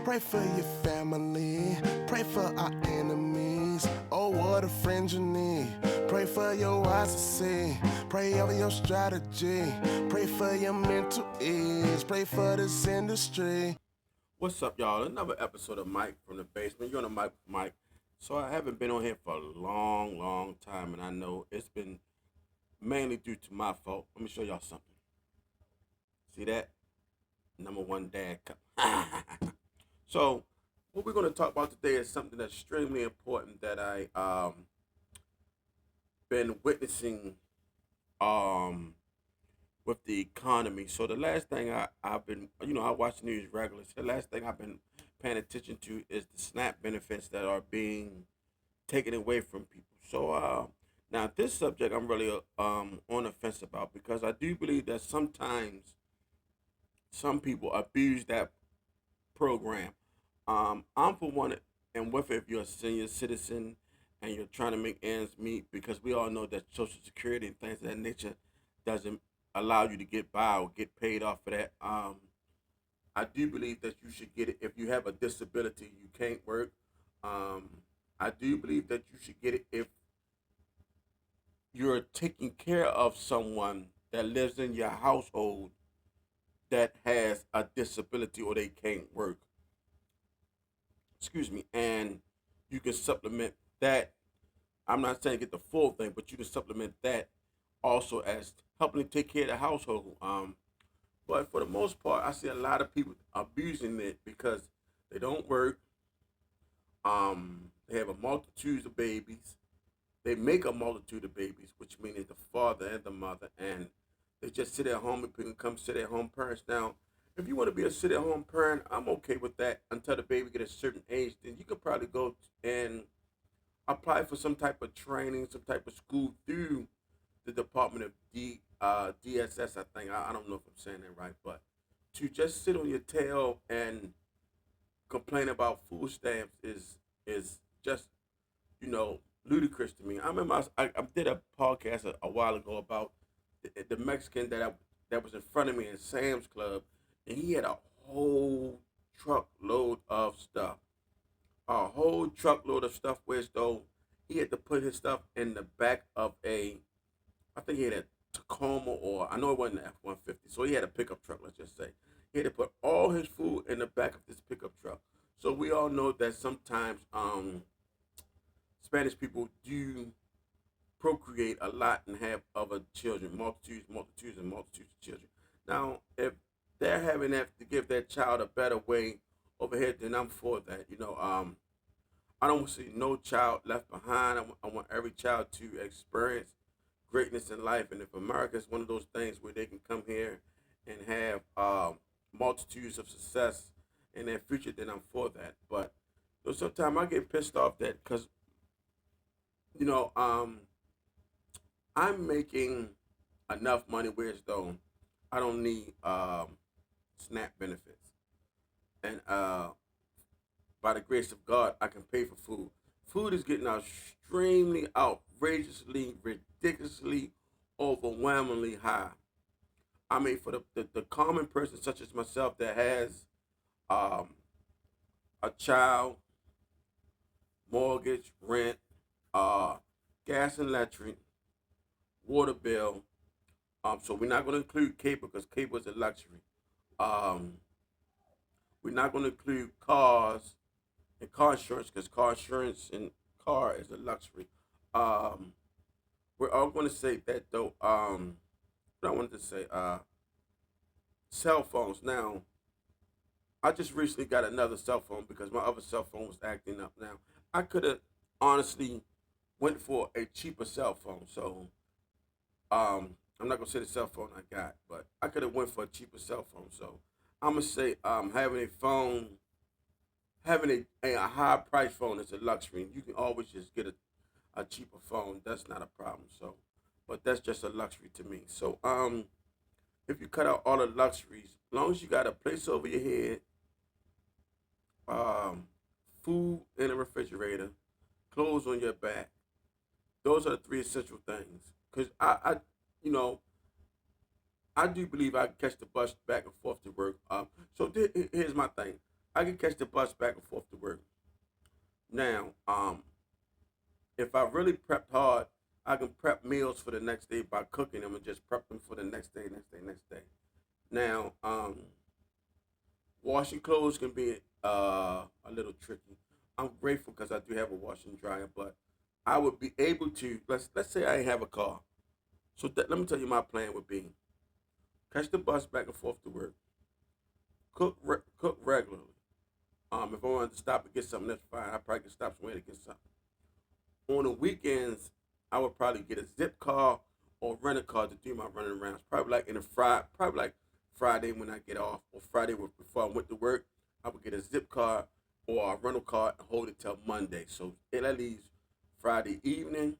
Pray for your family, pray for our enemies. Oh, what a friend you need. Pray for your eyes to see, pray over your strategy, pray for your mental ease, pray for this industry. What's up, y'all? Another episode of Mike from the Basement. You're on the mic, Mike. So I haven't been on here for a long time, and I know it's been mainly due to my fault. Let me show y'all something. See that? Number one dad cup. So what we're going to talk about today is something that's extremely important that I been witnessing um with the economy. So the last thing I've been, I watch the news regularly. So the last thing I've been paying attention to is the SNAP benefits that are being taken away from people. So now this subject I'm really on the fence about because I do believe that sometimes some people abuse that program. I'm for one, and with it, if you're a senior citizen and you're trying to make ends meet, because we all know that Social Security and things of that nature doesn't allow you to get by or get paid off for that. I do believe that you should get it if you have a disability, you can't work. Um, I do believe that you should get it if you're taking care of someone that lives in your household that has a disability or they can't work. Excuse me, and you can supplement that. I'm not saying get the full thing, but you can supplement that also as helping to take care of the household. But for the most part, I see a lot of people abusing it because they don't work. They have a multitude of babies. They make a multitude of babies, which means the father and the mother, and they just sit at home and can come sit at home parents. Now, if you want to be a sit at home parent, I'm okay with that until the baby get a certain age. Then you could probably go and apply for some type of training, some type of school through the Department of DSS. I think I don't know if I'm saying that right, but to just sit on your tail and complain about food stamps is just ludicrous to me. I remember I did a podcast a while ago about the Mexican that was in front of me in Sam's Club, and he had a whole truckload of stuff, a whole truckload of stuff. Where though he had to put his stuff in the back of I think he had a Tacoma, or I know it wasn't an F-150, so he had a pickup truck. Let's just say he had to put all his food in the back of this pickup truck. So we all know that sometimes Spanish people do procreate a lot and have other children, multitudes and multitudes of children. Now, if they're having that to give their child a better way over here, then I'm for that. I don't want to see no child left behind. I want every child to experience greatness in life. And if America is one of those things where they can come here and have multitudes of success in their future, then I'm for that. But sometimes I get pissed off that because you know um, I'm making enough money where it's though I don't need SNAP benefits, and by the grace of God, I can pay for food. Food is getting extremely outrageously, ridiculously, overwhelmingly high. I mean, for the common person such as myself that has um, a child, mortgage, rent, uh, gas and electric, water bill. So we're not going to include cable because cable is a luxury. Um, we're not going to include cars and car insurance because car insurance and car is a luxury. Um, we're all going to say that though. What I wanted to say, cell phones. Now, I just recently got another cell phone because my other cell phone was acting up. Now, I could have honestly went for a cheaper cell phone. So, I'm not gonna say the cell phone I got, but I could have went for a cheaper cell phone. So, I'm gonna say, having a phone, having a high price phone is a luxury. You can always just get a cheaper phone. That's not a problem. So, but that's just a luxury to me. So, if you cut out all the luxuries, as long as you got a place over your head, um, food in a refrigerator, clothes on your back. Those are the three essential things. Cause you know, I do believe I can catch the bus back and forth to work. So here's my thing. I can catch the bus back and forth to work. Now, if I really prepped hard, I can prep meals for the next day by cooking them and just prep them for the next day, next day, next day. Now, washing clothes can be a little tricky. I'm grateful because I do have a washing dryer, but I would be able to let's say I have a car. So let me tell you my plan would be: catch the bus back and forth to work, cook regularly. If I wanted to stop and get something, that's fine. I probably could stop somewhere to get something. On the weekends, I would probably get a zip car or rent a car to do my running arounds. Probably like Friday when I get off, or Friday before I went to work. I would get a zip car or a rental car and hold it till Monday. So it at least Friday evening,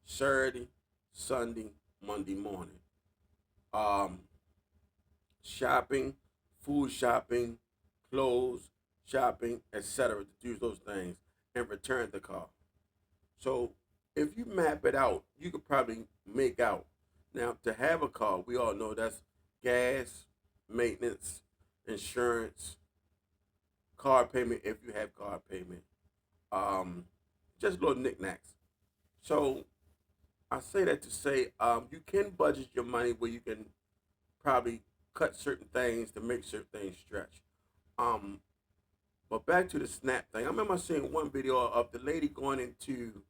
Saturday, Sunday, Monday morning. Um, Shopping, food shopping, clothes shopping, etc. To do those things and return the car. So if you map it out, you could probably make out. Now, to have a car, we all know that's gas, maintenance, insurance, car payment if you have car payment, um, just little knickknacks. So I say that to say you can budget your money where you can probably cut certain things to make certain things stretch. Um, but back to the snap thing. I remember seeing one video of the lady going into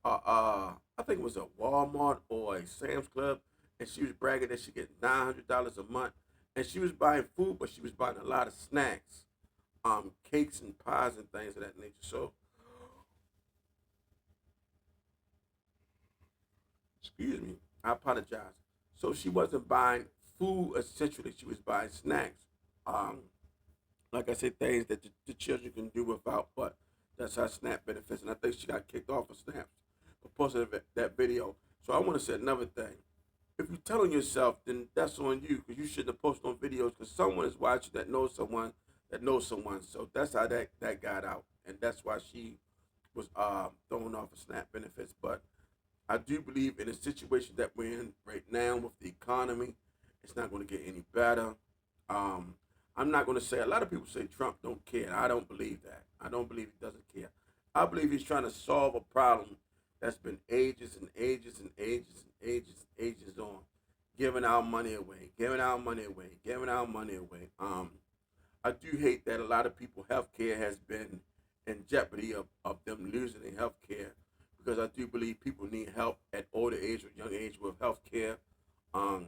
I think it was a Walmart or a Sam's Club, and she was bragging that she get $900 a month, and she was buying food, but she was buying a lot of snacks, cakes and pies and things of that nature. So, excuse me, I apologize. So she wasn't buying food essentially; she was buying snacks. Um, like I said, things that the children can do without, but that's how SNAP benefits. And I think she got kicked off of SNAP for posting that video. So I want to say another thing. If you're telling yourself, then that's on you because you shouldn't have posted on videos because someone is watching that knows someone that knows someone. So that's how that got out. And that's why she was thrown off of SNAP benefits. But I do believe in the situation that we're in right now with the economy, it's not going to get any better. Um, I'm not going to say a lot of people say Trump don't care. I don't believe that. I don't believe he doesn't care. I believe he's trying to solve a problem that's been ages and ages and ages and ages and ages on, giving our money away, giving our money away, giving our money away. I do hate that a lot of people health care has been in jeopardy of them losing their health care because I do believe people need help at older age or young age with health care. Um,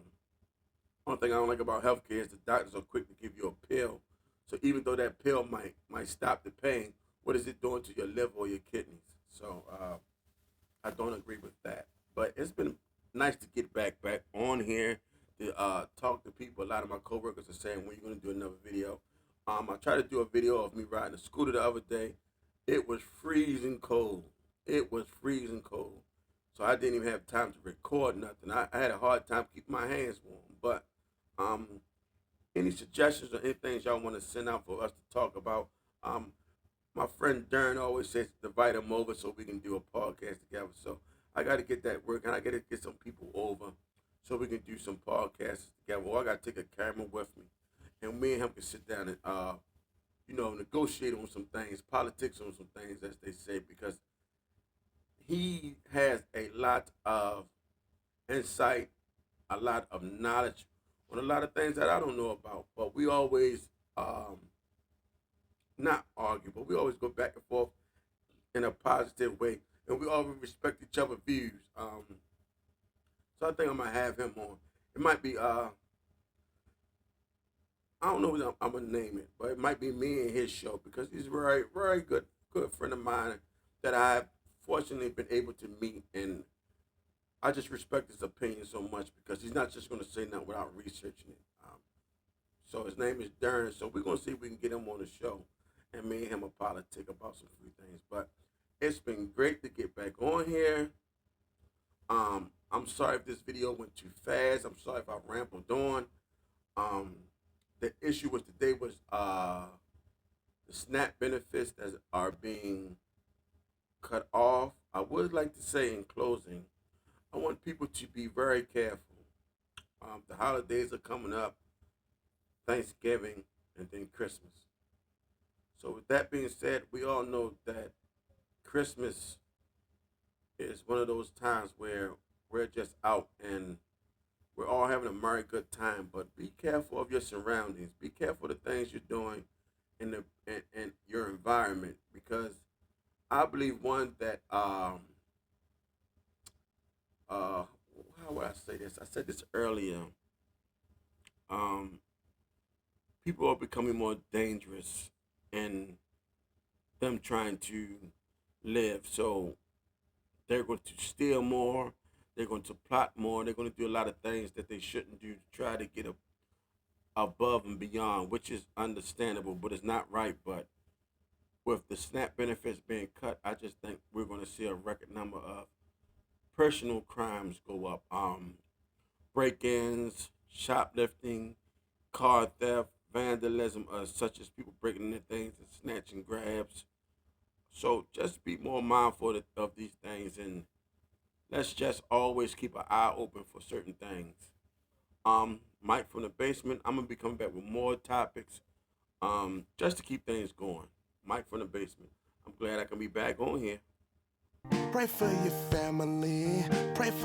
One thing I don't like about healthcare is the doctors are quick to give you a pill. So even though that pill might stop the pain, what is it doing to your liver or your kidneys? So I don't agree with that. But it's been nice to get back on here to talk to people. A lot of my coworkers are saying, when are you going to do another video? I tried to do a video of me riding a scooter the other day. It was freezing cold. It was freezing cold. So I didn't even have time to record nothing. I had a hard time keeping my hands warm. But um, any suggestions or anything y'all want to send out for us to talk about? Um, my friend Darren always says to invite him over so we can do a podcast together. So I got to get that working. I got to get some people over so we can do some podcasts together. Or I got to take a camera with me, and me and him can sit down and negotiate on some things, politics on some things, as they say, because he has a lot of insight, a lot of knowledge on a lot of things that I don't know about. But we always not argue, but we always go back and forth in a positive way, and we always respect each other's views. So I think I'm gonna have him on. It might be I don't know what I'm gonna name it, but it might be me and his show because he's a very good friend of mine that I've fortunately been able to meet, and I just respect his opinion so much because he's not just gonna say nothing without researching it. So his name is Darren. So we're gonna see if we can get him on the show, and me and him will politic about some few things. But it's been great to get back on here. I'm sorry if this video went too fast. I'm sorry if I rambled on. Um, the issue was today was the SNAP benefits that are being cut off. I would like to say in closing, I want people to be very careful. The holidays are coming up, Thanksgiving, and then Christmas. So with that being said, we all know that Christmas is one of those times where we're just out and we're all having a very good time. But be careful of your surroundings. Be careful of the things you're doing in your environment, because I believe one that uh how would I say this? I said this earlier. Um, People are becoming more dangerous in them trying to live. So they're going to steal more. They're going to plot more. They're going to do a lot of things that they shouldn't do to try to get above and beyond, which is understandable, but it's not right. But with the SNAP benefits being cut, I just think we're going to see a record number of personal crimes go up. Break-ins, shoplifting, car theft, vandalism, such as people breaking into things and snatching grabs. So just be more mindful of these things, and let's just always keep an eye open for certain things. Mike from the basement. I'm gonna be coming back with more topics. Just to keep things going. Mike from the basement. I'm glad I can be back on here. Pray for your family. Pray for